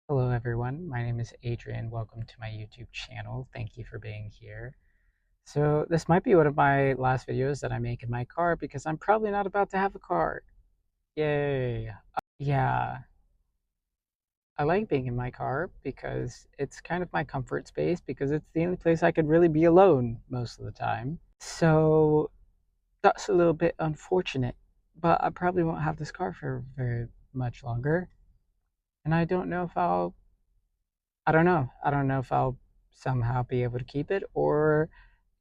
Hello, everyone. My name is Adrian. Welcome to my YouTube channel. Thank you for being here. So, this might be one of my last videos that I make in my car because I'm probably not about to have a car. Yay. Yeah, I like being in my car because it's kind of my comfort space because it's the only place I could really be alone most of the time. So, that's a little bit unfortunate, but I probably won't have this car for very much longer. And I don't know. I don't know if I'll somehow be able to keep it or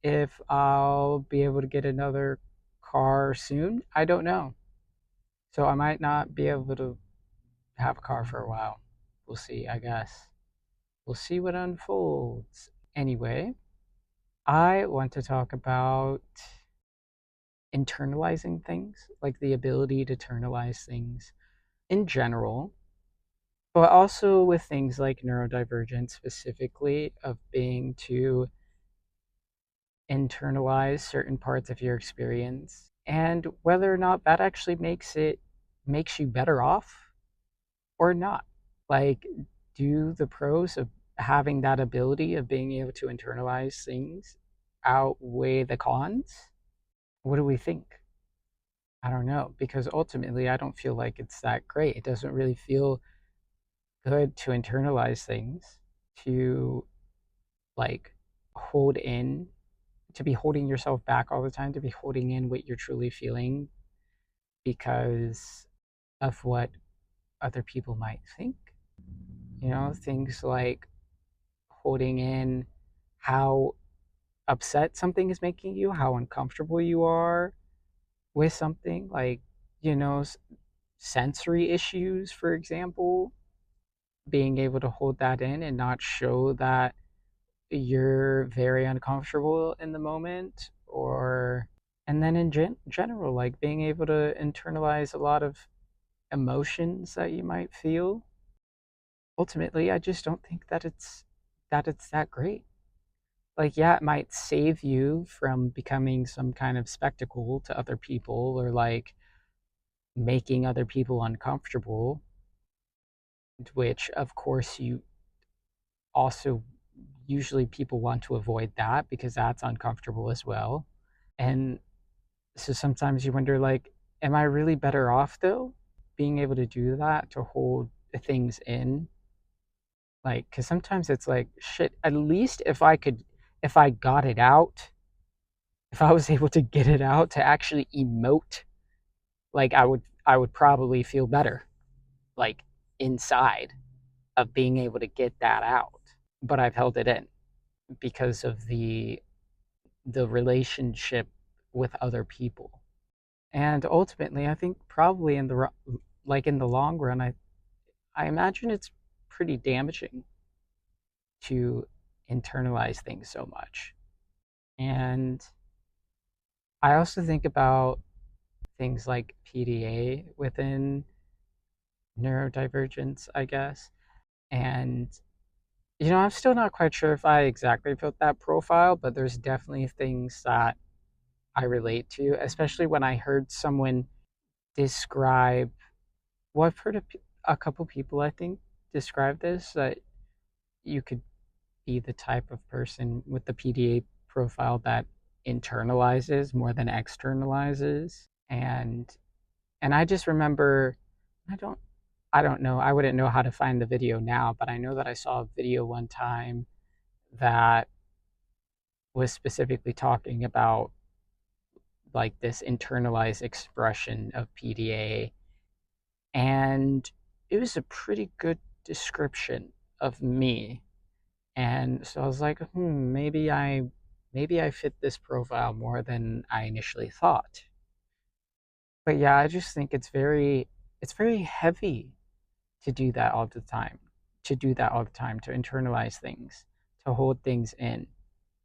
if I'll be able to get another car soon. I don't know. So I might not be able to have a car for a while. We'll see, I guess. We'll see what unfolds. Anyway, I want to talk about internalizing things, like the ability to internalize things in general, but also with things like neurodivergence, specifically, of being to internalize certain parts of your experience and whether or not that actually makes you better off or not. Like, do the pros of having that ability of being able to internalize things outweigh the cons? What do we think? I don't know, because ultimately I don't feel like it's that great. It doesn't really feel good to internalize things, to like hold in, to be holding yourself back all the time, to be holding in what you're truly feeling because of what other people might think. Things like holding in how upset something is making you, how uncomfortable you are with something, like, you know, sensory issues, for example, being able to hold that in and not show that you're very uncomfortable in the moment, or and then in general, like being able to internalize a lot of emotions that you might feel. Ultimately, I just don't think that it's that great. Like, yeah, it might save you from becoming some kind of spectacle to other people, or like making other people uncomfortable, which of course you also usually people want to avoid that because that's uncomfortable as well. And so sometimes you wonder, like, am I really better off though being able to do that, to hold things in? Like, because sometimes it's like, shit, at least if I got it out, if I was able to get it out, to actually emote, like, I would probably feel better, like, inside, of being able to get that out. But I've held it in because of the relationship with other people. And ultimately, I think probably in the long run, I imagine it's pretty damaging to internalize things so much. And I also think about things like PDA within neurodivergence, I guess. And, I'm still not quite sure if I exactly fit that profile, but there's definitely things that I relate to, especially when I heard someone describe, well, I've heard a couple people, I think, describe this, that you could be the type of person with the PDA profile that internalizes more than externalizes. And I just remember, I don't I don't know, I wouldn't know how to find the video now, but I know that I saw a video one time that was specifically talking about like this internalized expression of PDA, and it was a pretty good description of me. And so I was like, maybe I fit this profile more than I initially thought. But yeah, I just think it's very heavy to do that all the time, to internalize things, to hold things in,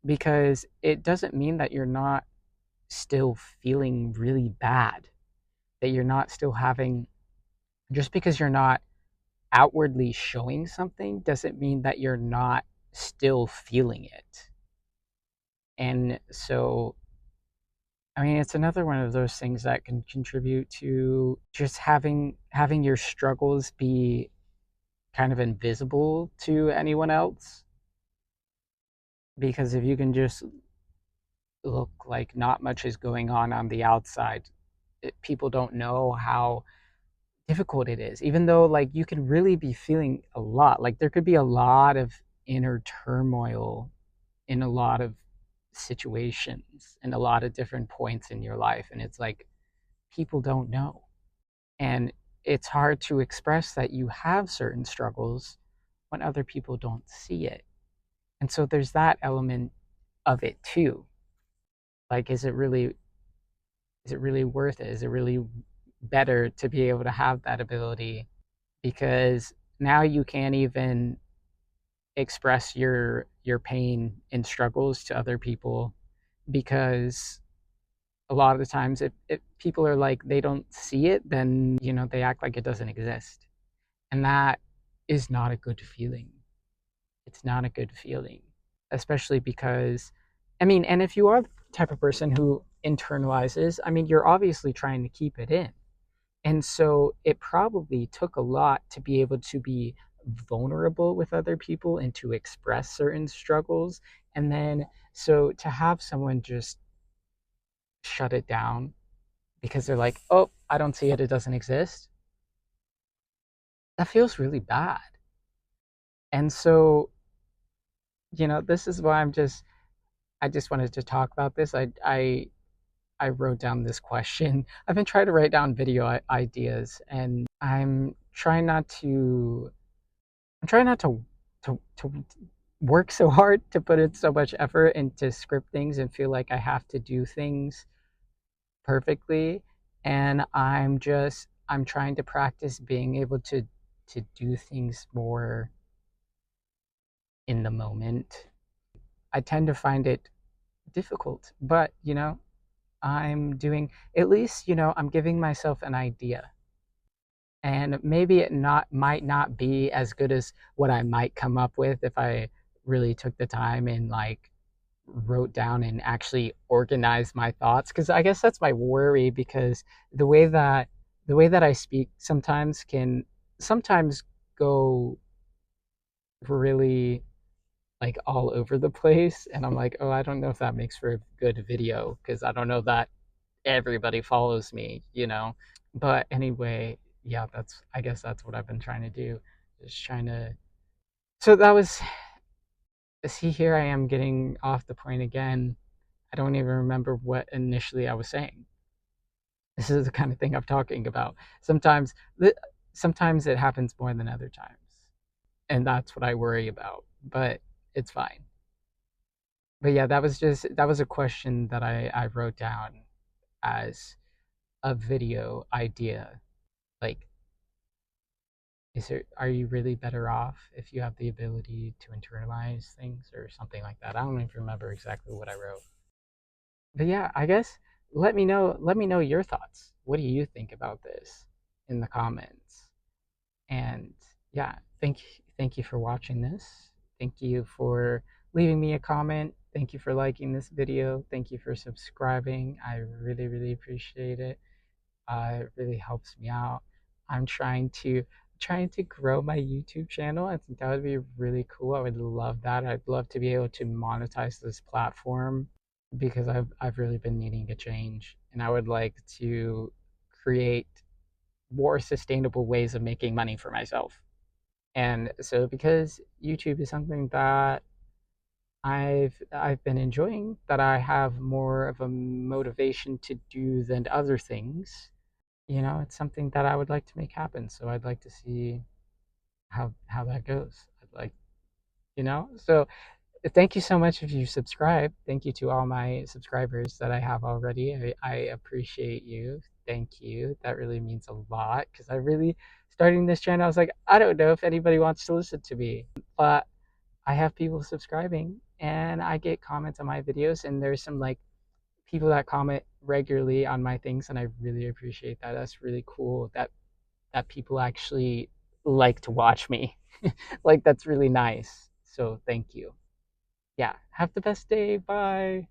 because it doesn't mean that you're not still feeling really bad, that you're not still having, just because you're not outwardly showing something doesn't mean that you're not still feeling it. And so, I mean, it's another one of those things that can contribute to just having your struggles be kind of invisible to anyone else, because if you can just look like not much is going on the outside, people don't know how difficult it is, even though like you can really be feeling a lot. Like there could be a lot of inner turmoil in a lot of situations and a lot of different points in your life, and it's like people don't know. And it's hard to express that you have certain struggles when other people don't see it. And so there's that element of it too. Like is it really worth it? Is it really better to be able to have that ability? Because now you can't even express your pain and struggles to other people, because a lot of the times if people are like they don't see it, then they act like it doesn't exist, and that is not a good feeling. It's not a good feeling, especially because I mean, and if you are the type of person who internalizes, I mean, you're obviously trying to keep it in. And so it probably took a lot to be able to be vulnerable with other people and to express certain struggles. And then, so to have someone just shut it down because they're like, oh, I don't see it, it doesn't exist, that feels really bad. And so, this is why I just wanted to talk about this. I wrote down this question. I've been trying to write down video ideas, and I'm trying not to work so hard to put in so much effort and to script things and feel like I have to do things perfectly. And I'm trying to practice being able to do things more in the moment. I tend to find it difficult, but I'm doing, at least I'm giving myself an idea, and maybe it not might not be as good as what I might come up with if I really took the time and like wrote down and actually organized my thoughts, because I guess that's my worry, because the way that the way that I speak sometimes can sometimes go really like all over the place, and I'm like, oh, I don't know if that makes for a good video, because I don't know that everybody follows me. But anyway, yeah, I guess that's what I've been trying to do. Just trying to. So that was. See, here I am getting off the point again. I don't even remember what initially I was saying. This is the kind of thing I'm talking about. Sometimes, sometimes it happens more than other times, and that's what I worry about. But it's fine. But yeah, that was a question that I wrote down as a video idea. Like, are you really better off if you have the ability to internalize things or something like that? I don't even remember exactly what I wrote. But yeah, I guess let me know your thoughts. What do you think about this in the comments? And yeah, thank you for watching this. Thank you for leaving me a comment. Thank you for liking this video. Thank you for subscribing. I really, really appreciate it. It really helps me out. I'm trying to grow my YouTube channel. I think that would be really cool. I would love that. I'd love to be able to monetize this platform, because I've really been needing a change, and I would like to create more sustainable ways of making money for myself. And so because YouTube is something that I've been enjoying, that I have more of a motivation to do than other things, it's something that I would like to make happen. So I'd like to see how that goes. I'd like, so thank you so much if you subscribe. Thank you to all my subscribers that I have already. I appreciate you. Thank you. That really means a lot, because I really, starting this channel, I was like, I don't know if anybody wants to listen to me, but I have people subscribing and I get comments on my videos, and there's some like people that comment regularly on my things, and I really appreciate that. That's really cool that people actually like to watch me. Like, that's really nice. So thank you. Yeah, have the best day. Bye.